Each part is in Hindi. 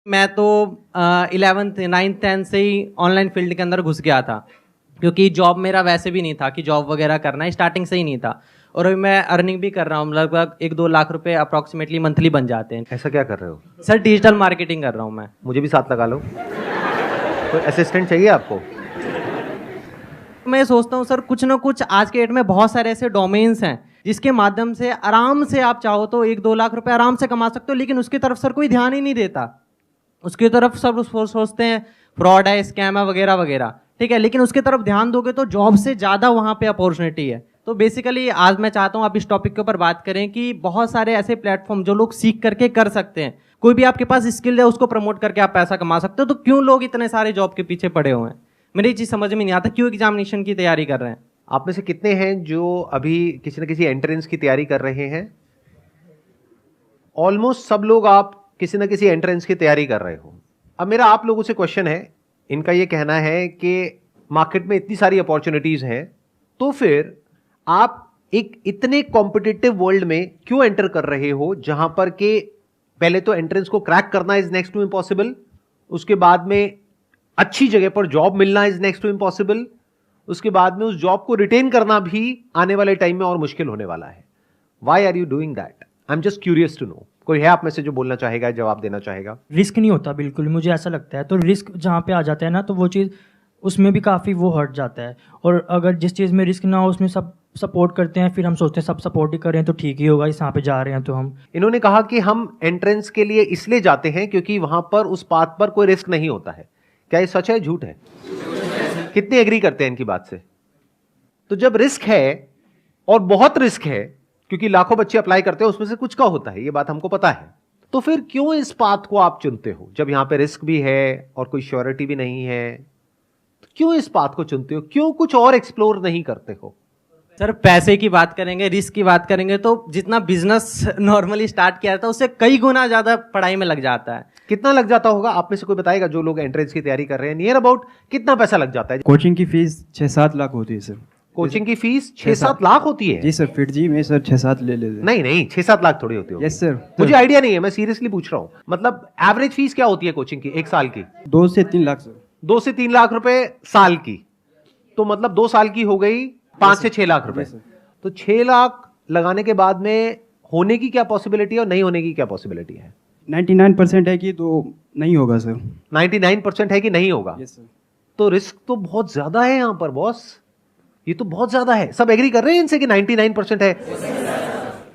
मैं तो 11th 9th 10th से ही ऑनलाइन फील्ड के अंदर घुस गया था, क्योंकि जॉब मेरा वैसे भी नहीं था कि जॉब वगैरह करना है, स्टार्टिंग से ही नहीं था। और अभी मैं अर्निंग भी कर रहा हूँ, लगभग 1-2 लाख रुपए अप्रॉक्सीमेटली मंथली बन जाते हैं। ऐसा क्या कर रहे हो? सर डिजिटल मार्केटिंग कर रहा हूँ मैं। मुझे भी साथ लगा लो। कोई असिस्टेंट चाहिए आपको? मैं सोचता हूँ सर, कुछ ना कुछ आज के डेट में बहुत सारे ऐसे डोमेन्स हैं जिसके माध्यम से आराम से आप चाहो तो 1-2 लाख रुपए आराम से कमा सकते हो, लेकिन उसकी तरफ सर कोई ध्यान ही नहीं देता। उसकी तरफ सब सोचते हैं फ्रॉड है, स्कैम है वगैरह वगैरह, ठीक है, लेकिन उसकी तरफ ध्यान दोगे तो जॉब से ज़्यादा वहाँ पे अपॉर्चुनिटी है। तो बेसिकली आज मैं चाहता हूँ आप इस टॉपिक के ऊपर बात करें कि बहुत सारे ऐसे प्लेटफॉर्म जो लोग सीख करके कर सकते हैं। कोई भी आपके पास स्किल है उसको प्रमोट करके आप पैसा कमा सकते हो, तो क्यों लोग इतने सारे जॉब के पीछे पड़े हुए हैं? मेरी चीज़ समझ में नहीं आता, क्यों एग्जामिनेशन की तैयारी कर रहे हैं? आप में से कितने हैं जो अभी किसी न किसी एंट्रेंस की तैयारी कर रहे हैं? ऑलमोस्ट सब लोग आप किसी न किसी एंट्रेंस की तैयारी कर रहे हो। अब मेरा आप लोगों से क्वेश्चन है, इनका ये कहना है कि मार्केट में इतनी सारी अपॉर्चुनिटीज हैं, तो फिर आप एक इतने कॉम्पिटिटिव वर्ल्ड में क्यों एंटर कर रहे हो, जहां पर के पहले तो एंट्रेंस को क्रैक करना इज नेक्स्ट टू इम्पॉसिबल, उसके बाद में अच्छी जगह पर जॉब मिलना इज नेक्स्ट टू इम्पॉसिबल, उसके बाद में उस जॉब को रिटेन करना भी आने वाले टाइम में और मुश्किल होने वाला है। Why are you doing that? I am just curious to know. कोई है आप में से जो बोलना चाहेगा, जवाब देना चाहेगा? रिस्क नहीं होता बिल्कुल, मुझे ऐसा लगता है। तो रिस्क जहाँ पे आ जाता है ना, तो वो चीज़ उसमें भी काफ़ी वो हट जाता है। और अगर जिस चीज़ में रिस्क ना हो उसमें सब सपोर्ट करते हैं, फिर हम सोचते हैं सब सपोर्ट ही करें तो ठीक ही होगा, इस यहाँ पे जा रहे हैं तो हम। इन्होंने कहा कि हम एंट्रेंस के लिए इसलिए जाते हैं क्योंकि वहां पर उस पाथ पर कोई रिस्क नहीं होता है। क्या ये सच है, झूठ है? कितने एग्री करते हैं इनकी बात से? तो जब रिस्क है, और बहुत रिस्क है, क्योंकि लाखों बच्चे अप्लाई करते हैं, उसमें से कुछ का होता है, ये बात हमको पता है, तो फिर क्यों इस पाथ को आप चुनते हो? जब यहां पे रिस्क भी है और कोई श्योरिटी भी नहीं है, तो क्यों इस पाथ को चुनते हो? क्यों कुछ और एक्सप्लोर नहीं करते हो? सर पैसे की बात करेंगे, रिस्क की बात करेंगे, तो जितना बिजनेस नॉर्मली स्टार्ट किया था उससे कई गुना ज्यादा पढ़ाई में लग जाता है। कितना लग जाता होगा? आप में से कोई बताएगा जो लोग एंट्रेंस की तैयारी कर रहे हैं, नियर अबाउट कितना पैसा लग जाता है? कोचिंग की फीस 6-7 लाख होती है सर। कोचिंग की फीस 6-7 लाख होती है? जी सर, फिर जी में सर 6-7 ले लेते हैं। नहीं नहीं, 6-7 लाख थोड़ी होती है। Yes sir. मुझे आइडिया नहीं है, मैं सीरियसली पूछ रहा हूँ। मतलब एवरेज फीस क्या होती है कोचिंग की एक साल की? 2 से 3 लाख सर। 2 से 3 लाख रुपए साल की, तो मतलब 2 साल की हो गई 5 से 6 लाख रुपए। तो 6 लाख लगाने के बाद में होने की क्या पॉसिबिलिटी है और नहीं होने की क्या पॉसिबिलिटी है? 99% है कि तो नहीं होगा सर। 99% है कि नहीं होगा? Yes sir. तो रिस्क तो बहुत ज्यादा है यहां पर बॉस, ये तो बहुत ज्यादा है। सब एग्री कर रहे हैं इनसे कि 99% है?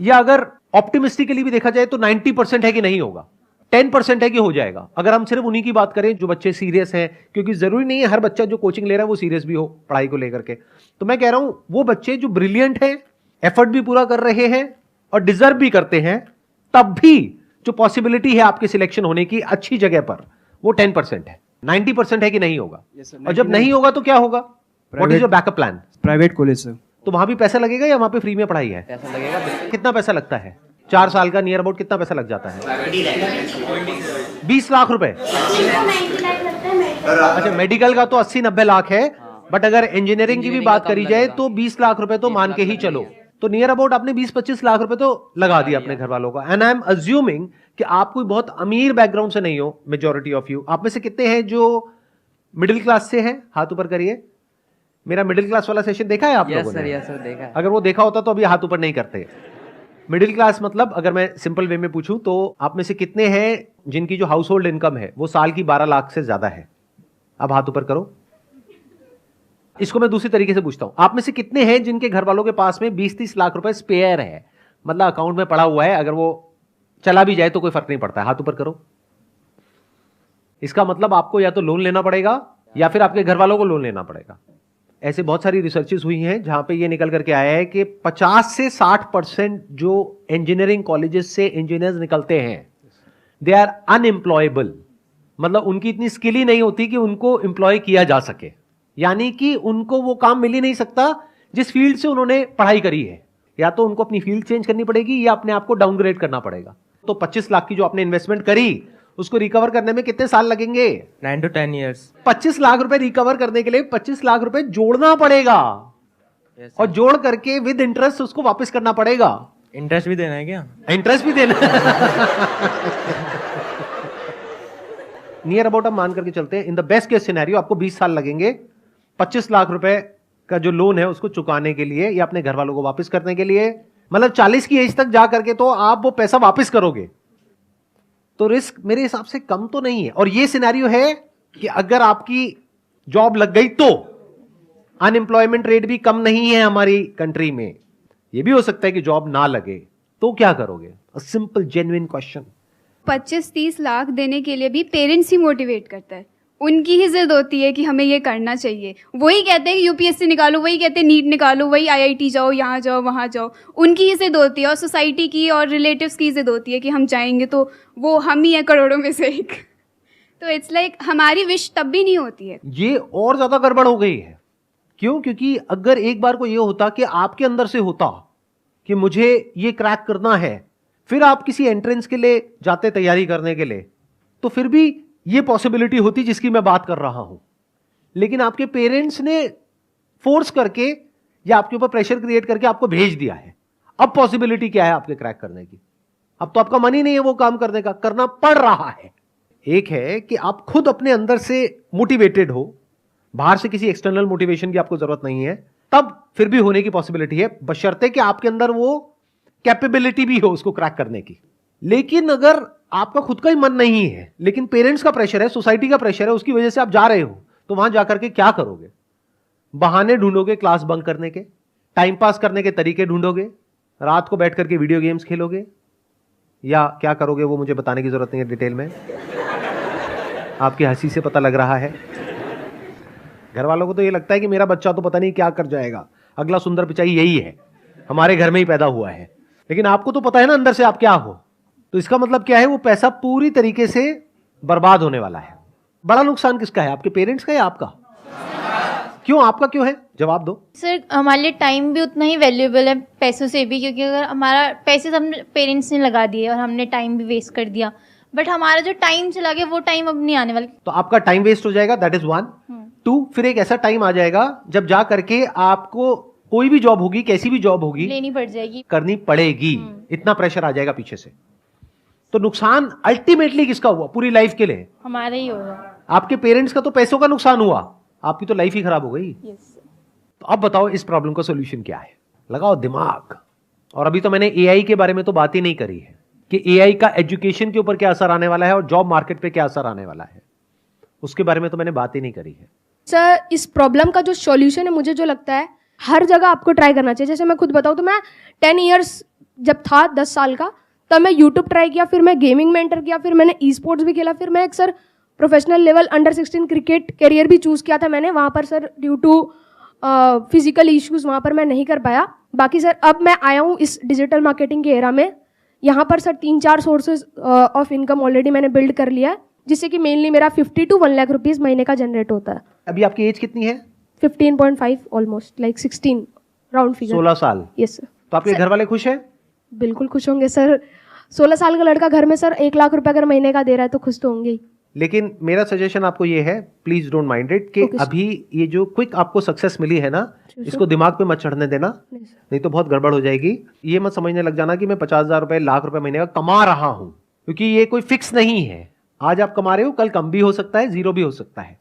या अगर ऑप्टिमिस्टिकली भी देखा जाए तो 90% है कि नहीं होगा, 10% है कि हो जाएगा। अगर हम सिर्फ उन्हीं की बात करें जो बच्चे सीरियस हैं, क्योंकि जरूरी नहीं है हर बच्चा जो कोचिंग ले रहा है वो सीरियस भी हो पढ़ाई को लेकर के। तो मैं कह रहा हूं वो बच्चे जो ब्रिलियंट हैं, एफर्ट भी पूरा कर रहे हैं और डिजर्व भी करते हैं, तब भी जो पॉसिबिलिटी है आपके सिलेक्शन होने की अच्छी जगह पर, वो 10% है। 90% है कि नहीं होगा? Yes, sir, और जब नहीं होगा तो क्या होगा? What is your backup plan? Private college sir. तो वहां भी पैसा लगेगा या वहां पे फ्री में पढ़ाई है? पैसा लगेगा। कितना पैसा लगता है? 4 साल का नियर अबाउट कितना पैसा लग जाता है? 20 लाख रुपए। अच्छा, मेडिकल का तो 80-90 लाख है, बट अगर इंजीनियरिंग की भी बात करी जाए तो 20 लाख रुपए तो मान के ही चलो। तो नियर अबाउट आपने 20-25 लाख रुपए तो लगा दिया अपने घर वालों का। एंड आई एम अज्यूमिंग कि आप कोई बहुत अमीर बैकग्राउंड से नहीं हो, मेजॉरिटी ऑफ यू। आप में से कितने हैं जो मिडिल क्लास से हैं? हाथ ऊपर करिए। मेरा मिडिल क्लास वाला सेशन देखा है आप लोगों ने? यस सर, देखा है। अगर वो देखा होता तो अभी हाथ ऊपर नहीं करते। मिडिल क्लास मतलब अगर मैं सिंपल वे में पूछूं तो आप में से कितने हैं जिनकी जो हाउस होल्ड इनकम है वो साल की 12 लाख से ज्यादा है? अब हाथ ऊपर करो। इसको मैं दूसरी तरीके से पूछता हूं, आप में से कितने हैं जिनके घर वालों के पास में 20-30 लाख रुपए स्पेयर है, मतलब अकाउंट में पड़ा हुआ है, अगर वो चला भी जाए तो कोई फर्क नहीं पड़ता है? हाथ ऊपर करो। इसका मतलब आपको या तो लोन लेना पड़ेगा या फिर आपके घर वालों को लोन लेना पड़ेगा। ऐसे बहुत सारी रिसर्चेस हुई हैं जहां पे ये निकल करके आया है कि 50 से 60% जो इंजीनियरिंग कॉलेजेस से इंजीनियर्स निकलते हैं, दे आर अनएम्प्लॉयबल। मतलब उनकी इतनी स्किल ही नहीं होती कि उनको एम्प्लॉय किया जा सके, यानी कि उनको वो काम मिल ही नहीं सकता जिस फील्ड से उन्होंने पढ़ाई करी है। या तो उनको अपनी फील्ड चेंज करनी पड़ेगी या अपने आप को डाउनग्रेड करना पड़ेगा। तो 25 लाख की जो आपने इन्वेस्टमेंट करी, उसको रिकवर करने में कितने साल लगेंगे? 9 to 10 years। 25 लाख रुपए रिकवर करने के लिए 25 लाख रुपए जोड़ना पड़ेगा। और जोड़ करके विद इंटरेस्ट उसको वापस करना पड़ेगा। इंटरेस्ट भी देना है क्या? इंटरेस्ट भी देना नियर अबाउट हम मान करके चलते हैं, in the best case scenario आपको 20 साल लगेंगे 25 लाख रुपए का जो लोन है उसको चुकाने के लिए या अपने घर वालों को वापस करने के लिए। मतलब 40 की एज तक जा करके तो आप वो पैसा वापस करोगे, तो रिस्क मेरे हिसाब से कम तो नहीं है। और ये सिनेरियो है कि अगर आपकी जॉब लग गई तो अनएम्प्लॉयमेंट रेट भी कम नहीं है हमारी कंट्री में। ये भी हो सकता है कि जॉब ना लगे, तो क्या करोगे? A simple genuine question. 25-30 lakh देने के लिए भी पेरेंट्स ही मोटिवेट करता है, उनकी ही जिद होती है कि हमें ये करना चाहिए। वही कहते हैं कि यूपीएससी निकालो, वही कहते हैं नीट निकालो, वही आईआईटी जाओ, यहाँ जाओ, वहाँ जाओ। उनकी ही जिद होती है और सोसाइटी की और रिलेटिव्स की जिद होती है कि हम जाएंगे तो वो हम ही हैं करोड़ों में से एक। तो इट्स लाइक हमारी विश तब भी नहीं होती है। ये और ज्यादा गड़बड़ हो गई है। क्यों? क्योंकि अगर एक बार को ये होता कि आपके अंदर से होता कि मुझे ये क्रैक करना है, फिर आप किसी एंट्रेंस के लिए जाते तैयारी करने के लिए, तो फिर भी ये पॉसिबिलिटी होती जिसकी मैं बात कर रहा हूं। लेकिन आपके पेरेंट्स ने फोर्स करके या आपके ऊपर प्रेशर क्रिएट करके आपको भेज दिया है। अब पॉसिबिलिटी क्या है आपके क्रैक करने की? अब तो आपका मन ही नहीं है वो काम करने का, करना पड़ रहा है। एक है कि आप खुद अपने अंदर से मोटिवेटेड हो, बाहर से किसी एक्सटर्नल मोटिवेशन की आपको जरूरत नहीं है, तब फिर भी होने की पॉसिबिलिटी है, बशर्ते कि आपके अंदर वो कैपेबिलिटी भी हो उसको क्रैक करने की। लेकिन अगर आपका खुद का ही मन नहीं है, लेकिन पेरेंट्स का प्रेशर है, सोसाइटी का प्रेशर है, उसकी वजह से आप जा रहे हो, तो वहां जाकर के क्या करोगे? बहाने ढूंढोगे क्लास बंक करने के, टाइम पास करने के तरीके ढूंढोगे, रात को बैठ करके वीडियो गेम्स खेलोगे, या क्या करोगे वो मुझे बताने की जरूरत नहीं है डिटेल में, आपकी हंसी से पता लग रहा है। घर वालों को तो ये लगता है कि मेरा बच्चा तो पता नहीं क्या कर जाएगा, अगला सुंदर पिचाई यही है, हमारे घर में ही पैदा हुआ है। लेकिन आपको तो पता है ना अंदर से आप क्या हो, तो इसका मतलब क्या है? वो पैसा पूरी तरीके से बर्बाद होने वाला है। बड़ा नुकसान किसका है, आपके पेरेंट्स का या आपका? क्यों? आपका क्यों है? जवाब दो। सर हमारे लिए टाइम भी उतना ही वैल्यूएबल है पैसों से भी, क्योंकि अगर हमारा पैसे हमने पेरेंट्स ने लगा दिए और हमने टाइम भी वेस्ट कर दिया, बट हमारा जो टाइम चला गया वो टाइम अब नहीं आने वाला। तो आपका टाइम वेस्ट हो जाएगा, दैट इज 1। 2, फिर एक ऐसा टाइम आ जाएगा जब जा करके आपको कोई भी जॉब होगी, कैसी भी जॉब होगी, लेनी पड़ जाएगी, करनी पड़ेगी। इतना प्रेशर आ जाएगा पीछे से। तो नुकसान अल्टीमेटली किसका हुआ पूरी लाइफ के लिए? हमारा ही होगा। आपके पेरेंट्स का तो पैसों का नुकसान हुआ, आपकी तो लाइफ ही खराब हो गई। यस। तो अब बताओ इस प्रॉब्लम का सोल्यूशन क्या है? लगाओ दिमाग। और अभी तो मैंने एआई के बारे में तो बात ही नहीं करी है कि एआई का एजुकेशन के ऊपर क्या असर आने वाला है और जॉब मार्केट पे क्या असर आने वाला है, उसके बारे में तो मैंने बात ही नहीं करी है। सर इस प्रॉब्लम का जो सॉल्यूशन है, मुझे जो लगता है हर जगह आपको ट्राई करना चाहिए। जैसे मैं खुद बताऊँ तो मैं 10 इयर्स जब था 10 साल का, तब मैं यूट्यूब ट्राई किया, फिर मैं गेमिंग में एंटर किया, फिर मैंने ई स्पोर्ट्स भी खेला, फिर मैं एक sir professional level under 16 cricket career भी चूज़ किया था मैंने। वहाँ पर sir due to physical issues वहाँ पर मैं नहीं कर पाया। बाकी सर अब मैं आया हूँ इस डिजिटल मार्केटिंग के एरा में, यहाँ पर sir 3-4 sources of income already मैंने बिल्ड कर लिया है, जिससे कि मेनली मेरा 50 to 1 लाख रुपीज़ महीने का जनरेट होता है। अभी आपकी एज कितनी है? 15.5 ऑलमोस्ट लाइक 16 राउंड फिगर। 16 साल। Yes sir. तो आपके घर वाले खुश हैं? बिल्कुल खुश होंगे सर। 16 साल का लड़का घर में सर 1 लाख रुपए अगर महीने का दे रहा है तो खुश तो होंगे ही। लेकिन मेरा सजेशन आपको ये है, प्लीज डोंट माइंड इट, कि अभी ये जो क्विक आपको सक्सेस मिली है ना, इसको दिमाग पे मत चढ़ने देना, नहीं तो बहुत गड़बड़ हो जाएगी। ये मत समझने लग जाना कि मैं 50,000 रुपए, लाख रुपए महीने का कमा रहा हूं, क्योंकि ये कोई फिक्स नहीं है। आज आप कमा रहे हो, कल कम भी हो सकता है, जीरो भी हो सकता है।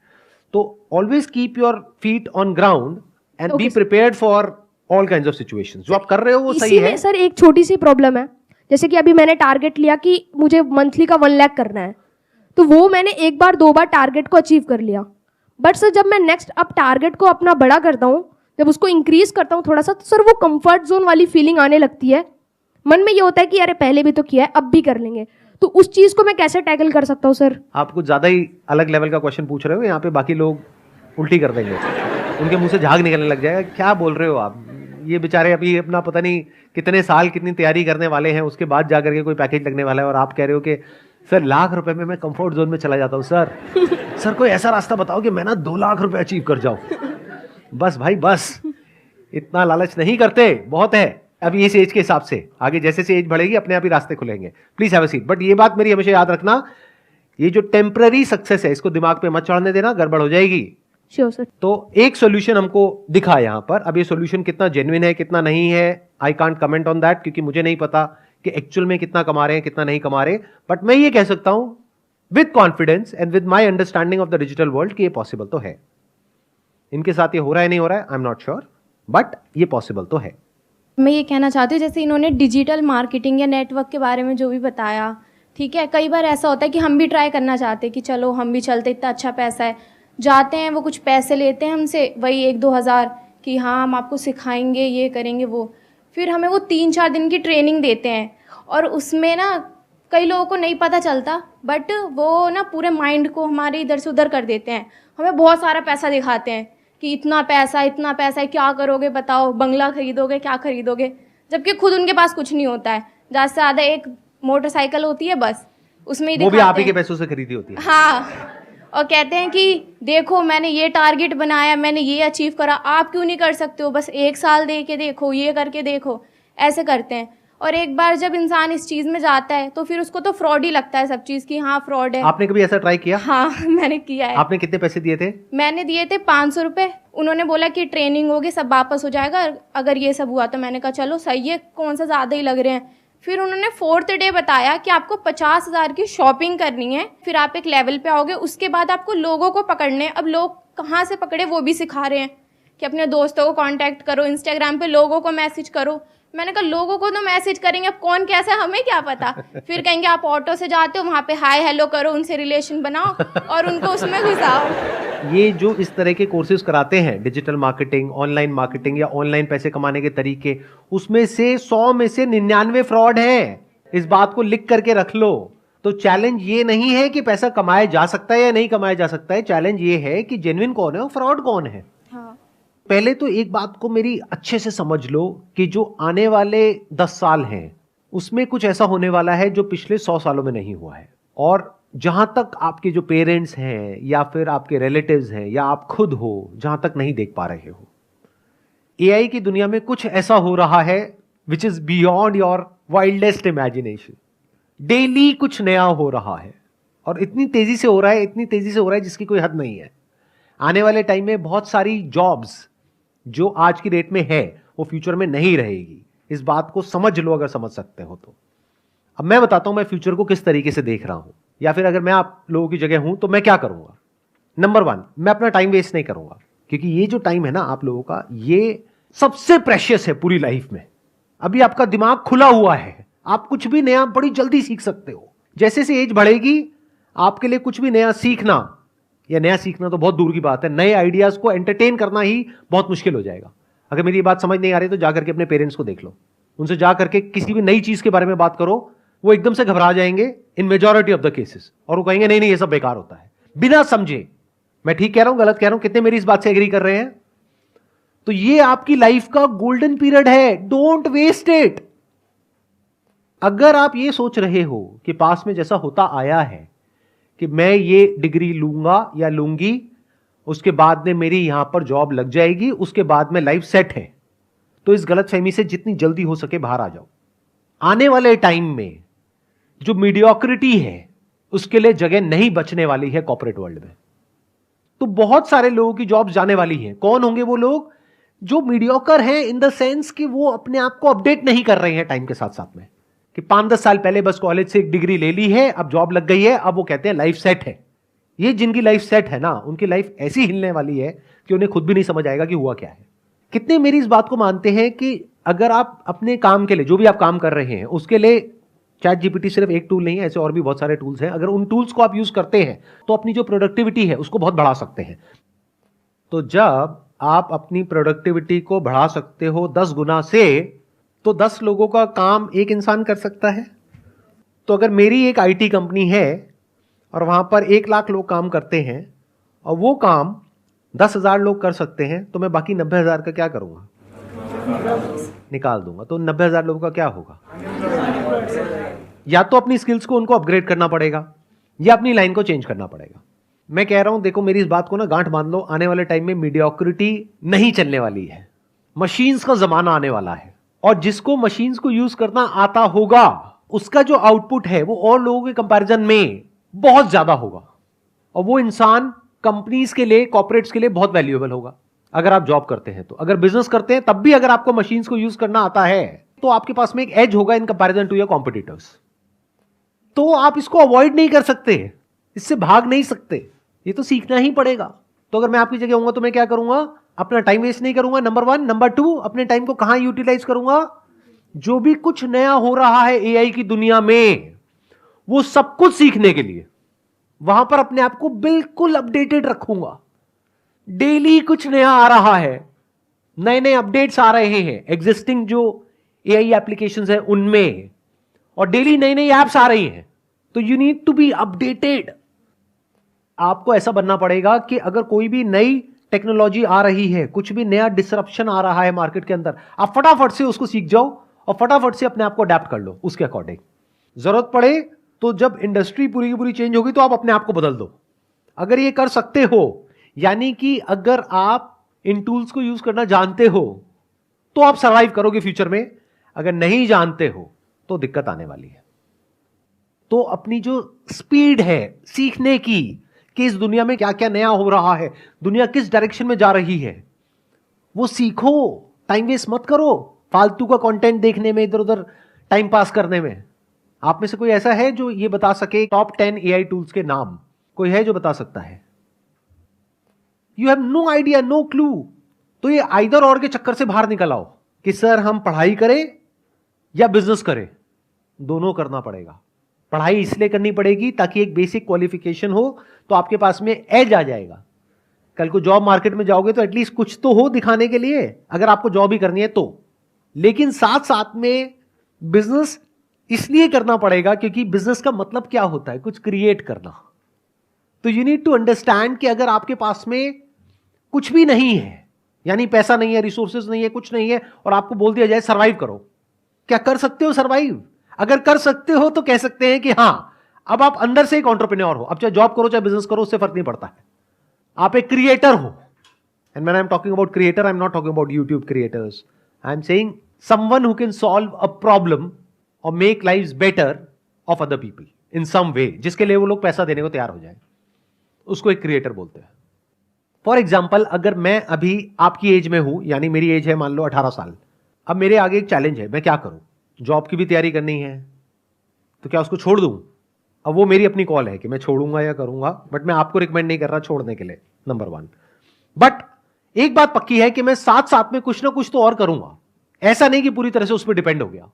तो always keep your feet on ground and be prepared for all kinds of situations. जो आप कर रहे हो वो सही है। सर एक छोटी सी प्रॉब्लम है, जैसे कि अभी मैंने टारगेट लिया कि मुझे मंथली का 1 लाख करना है, तो वो मैंने 1 बार 2 बार टारगेट को अचीव कर लिया। बट सर जब मैं नेक्स्ट अब टारगेट को अपना बड़ा करता हूँ, जब उसको इंक्रीज करता हूँ थोड़ा सा, तो सर वो कंफर्ट जोन वाली फीलिंग आने लगती है। मन में ये होता है कि अरे पहले भी तो किया है, अब भी कर लेंगे। तो उस चीज को मैं कैसे टैकल कर सकता हूँ सर? आप कुछ ज्यादा ही अलग लेवल का क्वेश्चन पूछ रहे हो, यहाँ पे बाकी लोग उल्टी कर देंगे, उनके मुंह से झाग निकलने लग जाएगा। क्या बोल रहे हो आप? ये बेचारे अभी अपना पता नहीं कितने साल कितनी तैयारी करने वाले हैं, उसके बाद जाकर के कोई पैकेज लगने वाला है, और आप कह रहे हो कि सर लाख रुपए में मैं कंफर्ट जोन में चला जाता हूँ। सर कोई ऐसा रास्ता बताओ कि मैं ना 2 लाख रुपए अचीव कर जाऊं। बस भाई बस, इतना लालच नहीं करते, बहुत है अभी इस एज के हिसाब से। आगे जैसे से एज बढ़ेगी अपने आप ही रास्ते खुलेंगे। Please have a seat. But ये बात मेरी हमेशा याद रखना, ये जो टेम्पररी सक्सेस है इसको दिमाग पे मत चढ़ने देना, गड़बड़ हो जाएगी। Sure sir. तो एक सॉल्यूशन हमको दिखा यहाँ पर। अब ये सॉल्यूशन कितना जेन्युइन है कितना नहीं है, I can't comment on that, क्योंकि मुझे नहीं पता कि एक्चुअल में कितना कमा रहे हैं कितना नहीं कमा रहे। बट मैं ये कह सकता हूं with confidence and with my understanding of the digital world कि ये पॉसिबल तो है। इनके साथ ये हो रहा है नहीं हो रहा है, आई एम नॉट श्योर, बट ये पॉसिबल तो है। मैं ये कहना चाहती हूँ, जैसे इन्होंने डिजिटल मार्केटिंग या नेटवर्क के बारे में जो भी बताया, ठीक है, कई बार ऐसा होता है कि हम भी ट्राई करना चाहते हैं कि चलो हम भी चलते, इतना अच्छा पैसा है, जाते हैं, वो कुछ पैसे लेते हैं हमसे, वही 1-2 हज़ार कि हाँ हम आपको सिखाएंगे, ये करेंगे वो, फिर हमें वो 3-4 दिन की ट्रेनिंग देते हैं और उसमें ना कई लोगों को नहीं पता चलता, बट वो ना पूरे माइंड को हमारे इधर से उधर कर देते हैं। हमें बहुत सारा पैसा दिखाते हैं कि इतना पैसा है, क्या करोगे बताओ, बंगला खरीदोगे, क्या खरीदोगे, जबकि खुद उनके पास कुछ नहीं होता है। ज़्यादा से ज़्यादा एक मोटरसाइकिल होती है बस, उसमें ही वो भी दिखाते आप ही के हैं। पैसों से खरीदी होती है। हाँ, और कहते हैं कि देखो मैंने ये टारगेट बनाया, मैंने ये अचीव करा, आप क्यों नहीं कर सकते हो, बस 1 साल दे के देखो, ये करके देखो, ऐसे करते हैं। और एक बार जब इंसान इस चीज़ में जाता है तो फिर उसको तो फ्रॉड ही लगता है सब चीज़ की, हाँ फ्रॉड है। आपने कभी ऐसा ट्राई किया? हाँ मैंने किया है। आपने कितने पैसे दिए थे? मैंने दिए थे 500 रुपये। उन्होंने बोला कि ट्रेनिंग होगी, सब वापस हो जाएगा अगर ये सब हुआ, तो मैंने कहा चलो सही है, कौन सा ज़्यादा ही लग रहे हैं। फिर उन्होंने 4th डे बताया कि आपको 50,000 की शॉपिंग करनी है, फिर आप एक लेवल पे आओगे, उसके बाद आपको लोगों को पकड़ने। अब लोग कहाँ से पकड़े वो भी सिखा रहे हैं कि अपने दोस्तों को कांटेक्ट करो, इंस्टाग्राम पे लोगों को मैसेज करो। मैंने कहा लोगों को तो मैसेज करेंगे, अब कौन कैसा है हमें क्या पता। फिर कहेंगे आप ऑटो से जाते हो, वहाँ पे हाय हेलो करो, उनसे रिलेशन बनाओ और उनको उसमें घुसाओ। ये जो इस तरह के कोर्सेज कराते हैं, डिजिटल मार्केटिंग, ऑनलाइन मार्केटिंग या ऑनलाइन पैसे कमाने के तरीके, उसमें से 100 में से 99 फ्रॉड है। इस बात को लिख करके रख लो। तो चैलेंज ये नहीं है कि पैसा कमाया जा सकता है या नहीं कमाया जा सकता है, चैलेंज ये है कि जेन्युइन कौन है और फ्रॉड कौन है। हाँ। पहले तो एक बात को मेरी अच्छे से समझ लो कि जो आने वाले 10 साल हैं उसमें कुछ ऐसा होने वाला है जो पिछले 100 सालों में नहीं हुआ है। और जहां तक आपके जो पेरेंट्स हैं या फिर आपके रिलेटिव्स हैं या आप खुद हो, जहां तक नहीं देख पा रहे हो, एआई की दुनिया में कुछ ऐसा हो रहा है which is beyond your wildest imagination. Daily कुछ नया हो रहा है और इतनी तेजी से हो रहा है, इतनी तेजी से हो रहा है जिसकी कोई हद नहीं है। आने वाले टाइम में बहुत सारी जॉब्स जो आज की डेट में है वो फ्यूचर में नहीं रहेगी। इस बात को समझ लो अगर समझ सकते हो तो। अब मैं बताता हूं मैं फ्यूचर को किस तरीके से देख रहा हूं, या फिर अगर मैं आप लोगों की जगह हूं तो मैं क्या करूंगा। नंबर 1, मैं अपना टाइम वेस्ट नहीं करूंगा, क्योंकि ये जो टाइम है ना आप लोगों का, ये सबसे प्रेशियस है पूरी लाइफ में। अभी आपका दिमाग खुला हुआ है, आप कुछ भी नया बड़ी जल्दी सीख सकते हो। जैसे से एज बढ़ेगी आपके लिए कुछ भी नया सीखना, या नया सीखना तो बहुत दूर की बात है, नए आइडियाज को एंटरटेन करना ही बहुत मुश्किल हो जाएगा। अगर मेरी बात समझ नहीं आ रही तो जाकर के अपने पेरेंट्स को देख लो, उनसे जाकर के किसी भी नई चीज के बारे में बात करो, वो एकदम से घबरा जाएंगे इन मेजॉरिटी ऑफ द केसेस, और वो कहेंगे नहीं नहीं ये सब बेकार होता है, बिना समझे। मैं ठीक कह रहा हूं गलत कह रहा हूं, कितने मेरी इस बात से एग्री कर रहे हैं? तो ये आपकी लाइफ का गोल्डन पीरियड है, डोंट वेस्ट इट। अगर आप ये सोच रहे हो कि पास में जैसा होता आया है कि मैं ये डिग्री लूंगा या लूंगी, उसके बाद में मेरी यहां पर जॉब लग जाएगी, उसके बाद में लाइफ सेट है, तो इस गलतफहमी से जितनी जल्दी हो सके बाहर आ जाओ। आने वाले टाइम में जो मीडियोक्रिटी है उसके लिए जगह नहीं बचने वाली है कॉर्पोरेट वर्ल्ड में। तो बहुत सारे लोगों की जॉब जाने वाली है। कौन होंगे वो लोग? जो मीडियोकर हैं इन द सेंस कि वो अपने आप को अपडेट नहीं कर रहे हैं टाइम के साथ साथ में, कि 5-10 साल पहले बस कॉलेज से एक डिग्री ले ली है, अब जॉब लग गई है, अब वो कहते हैं लाइफ सेट है। ये जिनकी लाइफ सेट है ना, उनकी लाइफ ऐसी हिलने वाली है कि उन्हें खुद भी नहीं समझ आएगा कि हुआ क्या है। कितने मेरी इस बात को मानते हैं कि अगर आप अपने काम के लिए, जो भी आप काम कर रहे हैं उसके लिए, चैट जीपीटी सिर्फ एक टूल नहीं है, ऐसे और भी बहुत सारे टूल्स हैं, अगर उन टूल्स को आप यूज करते हैं तो अपनी जो प्रोडक्टिविटी है उसको बहुत बढ़ा सकते हैं। तो जब आप अपनी प्रोडक्टिविटी को बढ़ा सकते हो 10 गुना से, तो 10 लोगों का काम एक इंसान कर सकता है। तो अगर मेरी एक आईटी कंपनी है और वहां पर 1 लाख लोग काम करते हैं और वो काम 10,000 लोग कर सकते हैं, तो मैं बाकी 90,000 का क्या करूंगा? निकाल दूंगा। तो 90,000 लोगों का क्या होगा? या तो अपनी स्किल्स को उनको अपग्रेड करना पड़ेगा या अपनी लाइन को चेंज करना पड़ेगा। मैं कह रहा हूं, देखो मेरी इस बात को ना गांठ बांध लो, आने वाले टाइम में मीडियोक्रिटी नहीं चलने वाली है, मशीन्स का जमाना आने वाला है, और जिसको मशीन्स को यूज करना आता होगा उसका जो आउटपुट है वो और लोगों के कंपैरिजन में बहुत ज्यादा होगा, और वो इंसान कंपनीज के लिए, कॉर्पोरेट्स के लिए बहुत वैल्यूएबल होगा। अगर आप जॉब करते हैं तो, अगर बिजनेस करते हैं तब भी अगर आपको मशीन्स को यूज करना आता है तो आपके पास में एक एज होगा in comparison to your competitors. तो आप इसको अवॉइड नहीं कर सकते। इससे भाग नहीं सकते, ये तो सीखना ही पड़ेगा। तो अगर मैं आपकी जगह होऊंगा तो मैं क्या करूंगा, अपना टाइम वेस्ट नहीं करूंगा, नंबर 1। नंबर 2, अपने टाइम को कहां यूटिलाइज करूंगा, जो भी कुछ नया हो रहा है एआई की दुनिया में, वो सब कुछ सीखने के लिए वहां पर अपने आप को बिल्कुल अपडेटेड रखूंगा। डेली कुछ नया आ रहा है, नए नए अपडेट्स आ रहे हैं एग्जिस्टिंग जो एआई एप्लीकेशंस है उनमें, और डेली नई नई एप्स आ रही हैं। तो you need to be updated. आपको ऐसा बनना पड़ेगा कि अगर कोई भी नई टेक्नोलॉजी आ रही है, कुछ भी नया डिसरप्शन आ रहा है मार्केट के अंदर, आप फटाफट से उसको सीख जाओ और फटाफट से अपने आप को अडेप्ट कर लो उसके अकॉर्डिंग। जरूरत पड़े तो जब इंडस्ट्री पूरी की पूरी चेंज होगी तो आप अपने आप को बदल दो। अगर ये कर सकते हो, यानी कि अगर आप इन टूल्स को यूज करना जानते हो तो आप सर्वाइव करोगे फ्यूचर में। अगर नहीं जानते हो तो दिक्कत आने वाली है। तो अपनी जो स्पीड है सीखने की कि इस दुनिया में क्या क्या नया हो रहा है, दुनिया किस डायरेक्शन में जा रही है, वो सीखो। टाइम वेस्ट मत करो फालतू का कंटेंट देखने में, इधर उधर टाइम पास करने में। आप में से कोई ऐसा है जो ये बता सके टॉप 10 एआई टूल्स के नाम? कोई है जो बता सकता है? You have no idea, no clue. तो ये आइदर और के चक्कर से बाहर निकल आओ कि सर हम पढ़ाई करें या बिजनेस करें। दोनों करना पड़ेगा। पढ़ाई इसलिए करनी पड़ेगी ताकि एक बेसिक क्वालिफिकेशन हो, तो आपके पास में एज आ जाएगा। कल को जॉब मार्केट में जाओगे तो एटलीस्ट कुछ तो हो दिखाने के लिए, अगर आपको जॉब ही करनी है तो। लेकिन साथ साथ में बिजनेस इसलिए करना पड़ेगा क्योंकि बिजनेस का मतलब क्या होता है, कुछ क्रिएट करना। तो यू नीड टू अंडरस्टैंड कि अगर आपके पास में कुछ भी नहीं है, यानी पैसा नहीं है, रिसोर्सेज नहीं है, कुछ नहीं है, और आपको बोल दिया जाए सर्वाइव करो, क्या कर सकते हो सर्वाइव? अगर कर सकते हो तो कह सकते हैं कि हां, अब आप अंदर से एक एंटरप्रेन्योर हो। अब चाहे जॉब करो चाहे बिजनेस करो, उससे फर्क नहीं पड़ता है, आप एक क्रिएटर हो। And when I am talking about creator, I am not talking about YouTube creators, I am saying someone who can solve a problem और make lives better of other people in some way, जिसके लिए वो लोग पैसा देने को तैयार हो जाए, उसको एक क्रिएटर बोलते हैं। फॉर एग्जाम्पल, अगर मैं अभी आपकी एज में हूं, यानी मेरी एज है मान लो 18 साल, अब मेरे आगे एक चैलेंज है, मैं क्या करूं? जॉब की भी तैयारी करनी है, तो क्या उसको छोड़ दूं? अब वो मेरी अपनी कॉल है कि मैं छोड़ूंगा या करूंगा, बट मैं आपको रिकमेंड नहीं कर रहा छोड़ने के लिए, नंबर 1। बट एक बात पक्की है कि मैं साथ साथ में कुछ ना कुछ तो और करूंगा। ऐसा नहीं कि पूरी तरह से उस पर डिपेंड हो गया।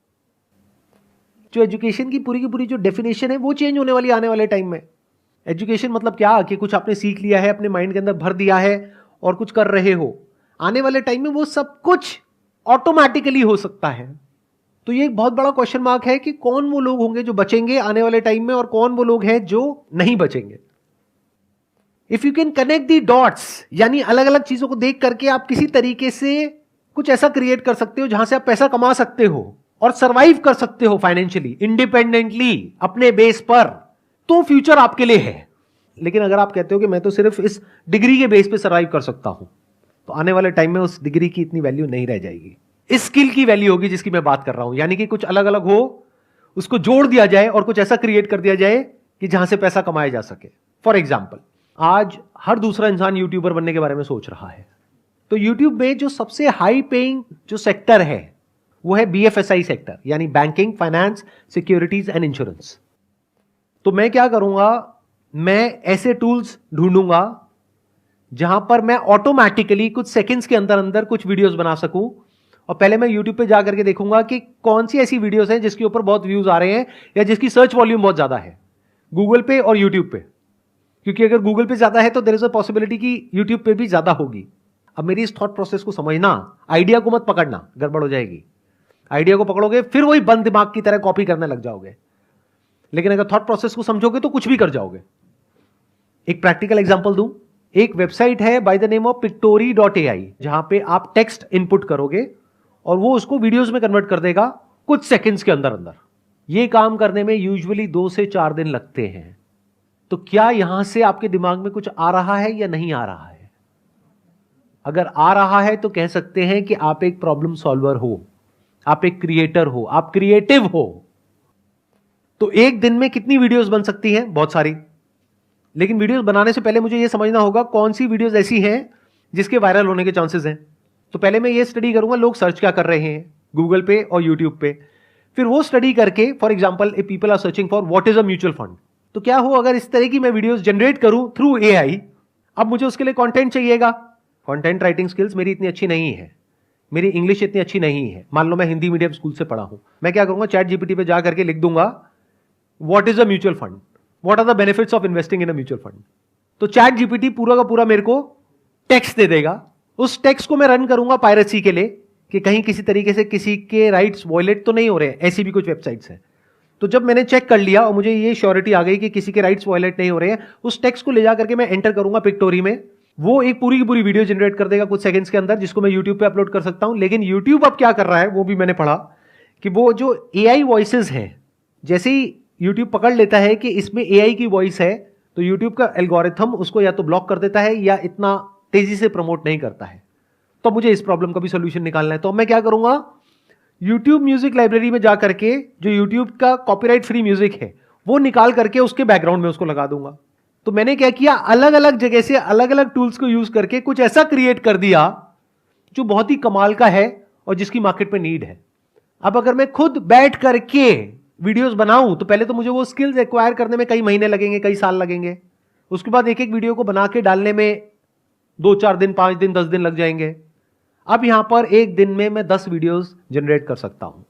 जो एजुकेशन की पूरी जो डेफिनेशन है वो चेंज होने वाली आने वाले टाइम में। एजुकेशन मतलब क्या कि कुछ आपने सीख लिया है, अपने माइंड के अंदर भर दिया है और कुछ कर रहे हो। आने वाले टाइम में वो सब कुछ ऑटोमेटिकली हो सकता है। तो ये एक बहुत बड़ा क्वेश्चन मार्क है कि कौन वो लोग होंगे जो बचेंगे आने वाले टाइम में और कौन वो लोग हैं जो नहीं बचेंगे। If you can connect the dots, यानी अलग अलग चीजों को देख करके आप किसी तरीके से कुछ ऐसा क्रिएट कर सकते हो जहां से आप पैसा कमा सकते हो और सरवाइव कर सकते हो फाइनेंशियली, इंडिपेंडेंटली, अपने बेस पर, तो फ्यूचर आपके लिए है। लेकिन अगर आप कहते हो कि मैं तो सिर्फ इस डिग्री के बेस पे सरवाइव कर सकता हूं, तो आने वाले टाइम में उस डिग्री की इतनी वैल्यू नहीं रह जाएगी। इस स्किल की वैल्यू होगी जिसकी मैं बात कर रहा हूं, यानी कि कुछ अलग अलग हो, उसको जोड़ दिया जाए और कुछ ऐसा क्रिएट कर दिया जाए कि जहां से पैसा कमाया जा सके। फॉर एग्जाम्पल, आज हर दूसरा इंसान यूट्यूबर बनने के बारे में सोच रहा है। तो यूट्यूब में जो सबसे हाई पेइंग जो सेक्टर है वो है BFSI सेक्टर, यानी banking, finance, securities and insurance. तो मैं क्या करूंगा, मैं ऐसे टूल्स ढूंढूंगा जहां पर मैं ऑटोमेटिकली कुछ सेकंड्स के अंदर अंदर कुछ वीडियोस बना सकूं। और पहले मैं यूट्यूब पे जाकर के देखूंगा कि कौन सी ऐसी वीडियोस हैं जिसके ऊपर बहुत व्यूज आ रहे हैं या जिसकी सर्च वॉल्यूम बहुत ज्यादा है, गूगल पे और यूट्यूब पे। क्योंकि अगर गूगल पे ज्यादा है तो देयर इज अ पॉसिबिलिटी कि यूट्यूब पे भी ज्यादा होगी। अब मेरी इस थॉट प्रोसेस को समझना, आइडिया को मत पकड़ना, गड़बड़ हो जाएगी। आइडिया को पकड़ोगे फिर वही बंद दिमाग की तरह कॉपी करने लग जाओगे। लेकिन अगर थॉट प्रोसेस को समझोगे तो कुछ भी कर जाओगे। एक प्रैक्टिकल एग्जांपल दूं, एक वेबसाइट है by the name of pictory.ai, जहां पे आप टेक्स्ट इनपुट करोगे और वो उसको वीडियोस में कन्वर्ट कर देगा कुछ सेकंड्स के अंदर अंदर। ये काम करने में यूजुअली 2 से 4 दिन लगते हैं। तो क्या यहां से आपके दिमाग में कुछ आ रहा है या नहीं आ रहा है? अगर आ रहा है तो कह सकते हैं कि आप एक प्रॉब्लम सॉल्वर हो, आप एक क्रिएटर हो, आप क्रिएटिव हो। तो एक दिन में कितनी वीडियोस बन सकती हैं? बहुत सारी। लेकिन वीडियोस बनाने से पहले मुझे यह समझना होगा कौन सी वीडियोस ऐसी हैं जिसके वायरल होने के चांसेस हैं। तो पहले मैं ये स्टडी करूंगा लोग सर्च क्या कर रहे हैं गूगल पे और यूट्यूब पे। फिर वो स्टडी करके, for example if people are searching for what is a mutual fund, तो क्या हो अगर इस तरह की मैं वीडियोस जनरेट करूं थ्रू एआई, अब मुझे उसके लिए कंटेंट चाहिएगा। कंटेंट राइटिंग स्किल्स मेरी इतनी अच्छी नहीं है, मेरी इंग्लिश इतनी अच्छी नहीं है। मान लो मैं हिंदी मीडियम स्कूल से पढ़ा हूं, मैं क्या करूंगा, चैट जीपीटी पे जा करके लिख दूंगा what is a mutual fund, what are the benefits of investing in a mutual fund. तो चैट जीपीटी पूरा का पूरा मेरे को टेक्स्ट दे देगा। उस टेक्स्ट को मैं रन करूंगा पायरेसी के लिए कि कहीं किसी तरीके से किसी के राइट्स वॉयलेट तो नहीं हो रहे हैं। ऐसी भी कुछ वेबसाइट्स हैं। तो जब मैंने चेक कर लिया और मुझे ये श्योरिटी आ गई कि किसी के राइट्स वॉयलेट नहीं हो रहे हैं, उस टेक्स्ट को ले जा करके मैं एंटर करूंगा पिक्टोरी में, वो एक पूरी की पूरी वीडियो जनरेट कर देगा कुछ सेकंड्स के अंदर, जिसको मैं यूट्यूब पे अपलोड कर सकता हूं। लेकिन यूट्यूब अब क्या कर रहा है वो भी मैंने पढ़ा कि वो जो एआई वॉइसेस हैं, जैसे ही यूट्यूब पकड़ लेता है कि इसमें एआई की वॉइस है, तो यूट्यूब का एल्गोरिथम उसको या तो ब्लॉक कर देता है या इतना तेजी से प्रमोट नहीं करता है। तो मुझे इस प्रॉब्लम का भी सोल्यूशन निकालना है। तो मैं क्या करूंगा, यूट्यूब म्यूजिक लाइब्रेरी में जा करके जो यूट्यूब का कॉपीराइट फ्री म्यूजिक है वो निकाल करके उसके बैकग्राउंड में उसको लगा दूंगा। तो मैंने क्या किया, अलग अलग जगह से अलग अलग टूल्स को यूज करके कुछ ऐसा क्रिएट कर दिया जो बहुत ही कमाल का है और जिसकी मार्केट में नीड है। अब अगर मैं खुद बैठ करके वीडियोस बनाऊं तो पहले तो मुझे वो स्किल्स एक्वायर करने में कई महीने लगेंगे, कई साल लगेंगे। उसके बाद एक एक वीडियो को बना के डालने में 2-4 दिन, 5 दिन, 10 दिन लग जाएंगे। अब यहां पर एक दिन में मैं 10 वीडियोस जनरेट कर सकता हूं,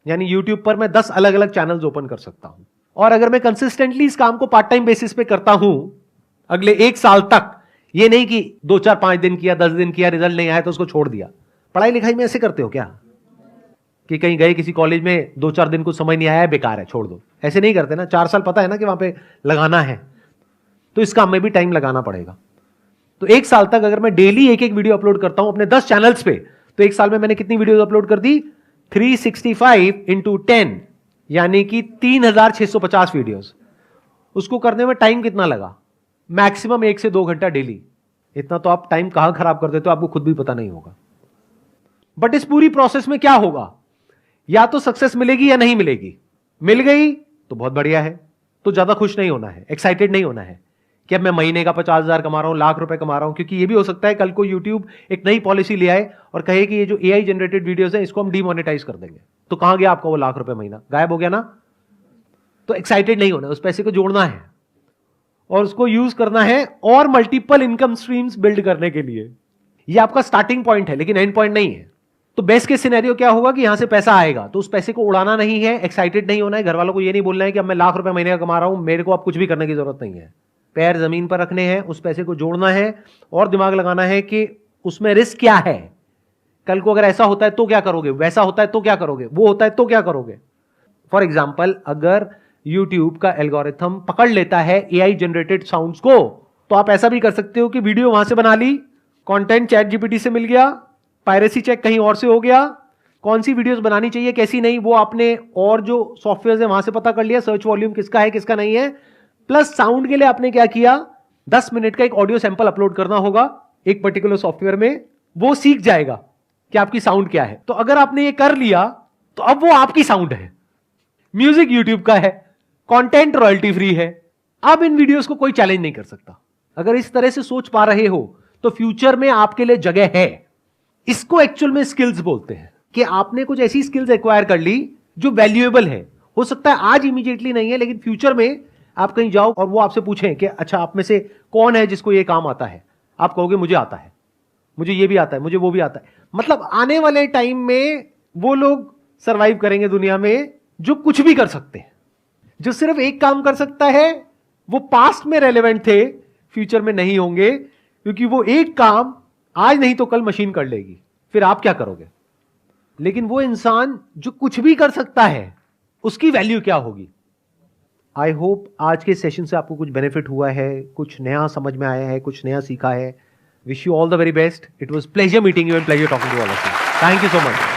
यानी यूट्यूब पर मैं 10 अलग अलग चैनल्स ओपन कर सकता हूं। और अगर मैं कंसिस्टेंटली इस काम को पार्ट टाइम बेसिस पे करता हूं अगले 1 साल तक, ये नहीं कि 2-4-5 दिन किया, 10 दिन किया, रिजल्ट नहीं आया तो उसको छोड़ दिया। पढ़ाई लिखाई में ऐसे करते हो क्या कि कहीं गए किसी कॉलेज में, 2-4 दिन कुछ समझ नहीं आया, बेकार है, छोड़ दो, ऐसे नहीं करते ना। 4 साल पता है ना कि वहां पे लगाना है, तो इस काम में भी टाइम लगाना पड़ेगा। तो 1 साल तक अगर मैं डेली एक एक वीडियो अपलोड करता हूं अपने 10 चैनल्स पे, तो 1 साल में मैंने कितनी वीडियोस अपलोड कर दी, 365 इंटू 10, यानी कि 3650 वीडियोस। उसको करने में टाइम कितना लगा, मैक्सिमम 1 से 2 घंटा डेली। इतना तो आप टाइम कहां खराब कर देते हो आपको खुद भी पता नहीं होगा। बट इस पूरी प्रोसेस में क्या होगा, या तो सक्सेस मिलेगी या नहीं मिलेगी। मिल गई तो बहुत बढ़िया है, तो ज्यादा खुश नहीं होना है, एक्साइटेड नहीं होना है कि अब मैं महीने का 50,000 कमा रहा हूं, लाख रुपए कमा रहा हूं। क्योंकि ये भी हो सकता है कल को यूट्यूब एक नई पॉलिसी ले आए और कहे कि ये जो एआई जनरेटेड वीडियोस है इसको हम डीमोनेटाइज कर देंगे, तो कहां गया आपका वो लाख रुपए महीना, गायब हो गया ना। तो एक्साइटेड नहीं होना, उस पैसे को जोड़ना है और उसको यूज करना है और मल्टीपल इनकम स्ट्रीम्स बिल्ड करने के लिए। ये आपका स्टार्टिंग पॉइंट है लेकिन एंड पॉइंट नहीं है। तो बेस्ट केस सिनेरियो क्या होगा कि यहां से पैसा आएगा तो उस पैसे को उड़ाना नहीं है, एक्साइटेड नहीं होना है, घर वालों को ये नहीं बोलना है कि अब मैं लाख रुपए महीने का कमा रहा हूं, मेरे को अब कुछ भी करने की जरूरत नहीं है। पैर जमीन पर रखने हैं, उस पैसे को जोड़ना है और दिमाग लगाना है कि उसमें रिस्क क्या है। कल को अगर ऐसा होता है तो क्या करोगे, वैसा होता है तो क्या करोगे, वो होता है तो क्या करोगे। फॉर एग्जाम्पल, अगर यूट्यूब का एल्गोरिथम पकड़ लेता है एआई जनरेटेड साउंड्स को, तो आप ऐसा भी कर सकते हो कि वीडियो वहां से बना ली, कंटेंट चैट जीपीटी से मिल गया, पायरेसी चेक कहीं और से हो गया, कौन सी वीडियोस बनानी चाहिए कैसी नहीं वो आपने और जो सॉफ्टवेयर है वहां से पता कर लिया, सर्च वॉल्यूम किसका है किसका नहीं है। प्लस साउंड के लिए आपने क्या किया, 10 मिनट का एक ऑडियो सैंपल अपलोड करना होगा एक पर्टिकुलर सॉफ्टवेयर में, वो सीख जाएगा कि आपकी साउंड क्या है। तो अगर आपने ये कर लिया तो अब वो आपकी साउंड है, म्यूजिक यूट्यूब का है, कंटेंट रॉयल्टी फ्री है। अब इन वीडियोस को कोई चैलेंज नहीं कर सकता। अगर इस तरह से सोच पा रहे हो तो फ्यूचर में आपके लिए जगह है। इसको एक्चुअल में स्किल्स बोलते हैं कि आपने कुछ ऐसी स्किल्स एक्वायर कर ली जो वैल्यूएबल है। हो सकता है आज इमीडिएटली नहीं है, लेकिन फ्यूचर में आप कहीं जाओ और वो आपसे पूछें कि अच्छा आप में से कौन है जिसको ये काम आता है, आप कहोगे मुझे आता है, मुझे ये भी आता है, मुझे वो भी आता है। मतलब आने वाले टाइम में वो लोग सरवाइव करेंगे दुनिया में जो कुछ भी कर सकते हैं। जो सिर्फ एक काम कर सकता है वो पास्ट में रेलेवेंट थे, फ्यूचर में नहीं होंगे, क्योंकि वो एक काम आज नहीं तो कल मशीन कर लेगी, फिर आप क्या करोगे। लेकिन वो इंसान जो कुछ भी कर सकता है उसकी वैल्यू क्या होगी। आई होप आज के सेशन से आपको कुछ बेनिफिट हुआ है, कुछ नया समझ में आया है, कुछ नया सीखा है। Wish you all the very best. It was pleasure meeting you and pleasure talking to all of you. Thank you so much.